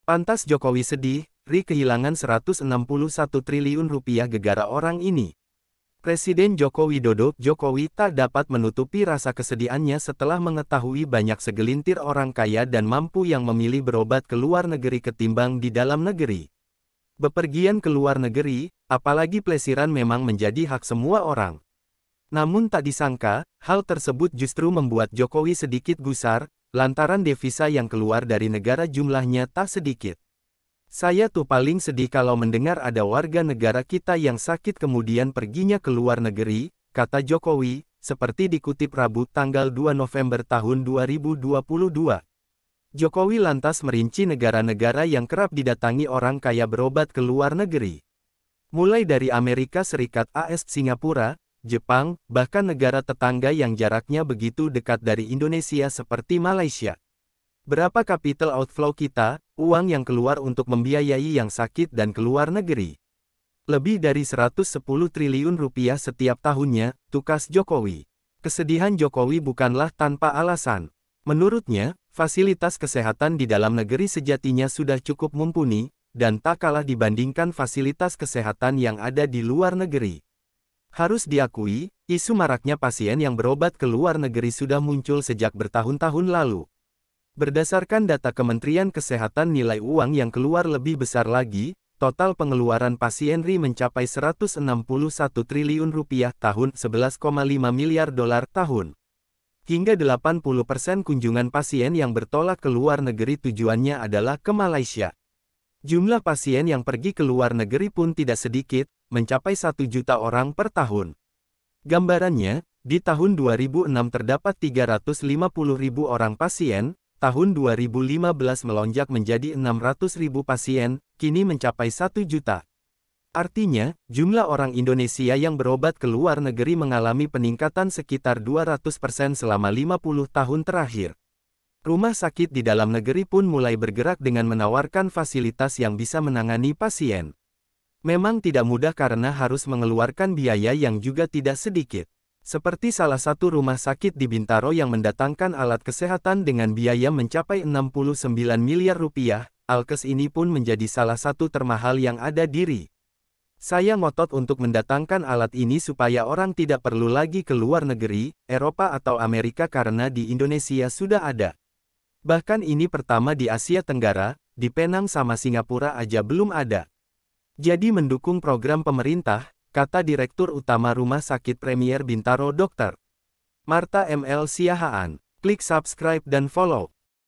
Pantas Jokowi sedih, Ri kehilangan 161 triliun rupiah gegara orang ini. Presiden Joko Widodo, Jokowi tak dapat menutupi rasa kesedihannya setelah mengetahui banyak segelintir orang kaya dan mampu yang memilih berobat ke luar negeri ketimbang di dalam negeri. Bepergian ke luar negeri, apalagi plesiran memang menjadi hak semua orang. Namun tak disangka, hal tersebut justru membuat Jokowi sedikit gusar, lantaran devisa yang keluar dari negara jumlahnya tak sedikit. Saya tuh paling sedih kalau mendengar ada warga negara kita yang sakit kemudian perginya ke luar negeri, kata Jokowi, seperti dikutip Rabu tanggal 2 November tahun 2022. Jokowi lantas merinci negara-negara yang kerap didatangi orang kaya berobat ke luar negeri. Mulai dari Amerika Serikat AS, Singapura, Jepang, bahkan negara tetangga yang jaraknya begitu dekat dari Indonesia seperti Malaysia. Berapa capital outflow kita, uang yang keluar untuk membiayai yang sakit dan keluar negeri? Lebih dari 110 triliun rupiah setiap tahunnya, tukas Jokowi. Kesedihan Jokowi bukanlah tanpa alasan. Menurutnya, fasilitas kesehatan di dalam negeri sejatinya sudah cukup mumpuni, dan tak kalah dibandingkan fasilitas kesehatan yang ada di luar negeri. Harus diakui, isu maraknya pasien yang berobat ke luar negeri sudah muncul sejak bertahun-tahun lalu. Berdasarkan data Kementerian Kesehatan, nilai uang yang keluar lebih besar lagi, total pengeluaran pasien Ri mencapai 161 triliun rupiah tahun, 11,5 miliar dolar tahun. Hingga 80% kunjungan pasien yang bertolak ke luar negeri tujuannya adalah ke Malaysia. Jumlah pasien yang pergi ke luar negeri pun tidak sedikit, mencapai 1 juta orang per tahun. Gambarannya, di tahun 2006 terdapat 350.000 orang pasien, tahun 2015 melonjak menjadi 600.000 pasien, kini mencapai 1 juta. Artinya, jumlah orang Indonesia yang berobat ke luar negeri mengalami peningkatan sekitar 200% selama 50 tahun terakhir. Rumah sakit di dalam negeri pun mulai bergerak dengan menawarkan fasilitas yang bisa menangani pasien. Memang tidak mudah karena harus mengeluarkan biaya yang juga tidak sedikit. Seperti salah satu rumah sakit di Bintaro yang mendatangkan alat kesehatan dengan biaya mencapai 69 miliar rupiah, alkes ini pun menjadi salah satu termahal yang ada di Ri. Saya ngotot untuk mendatangkan alat ini supaya orang tidak perlu lagi ke luar negeri, Eropa atau Amerika karena di Indonesia sudah ada. Bahkan ini pertama di Asia Tenggara, di Penang sama Singapura aja belum ada. Jadi mendukung program pemerintah, kata Direktur Utama Rumah Sakit Premier Bintaro Dr. Marta ML Siahaan. Klik subscribe dan follow.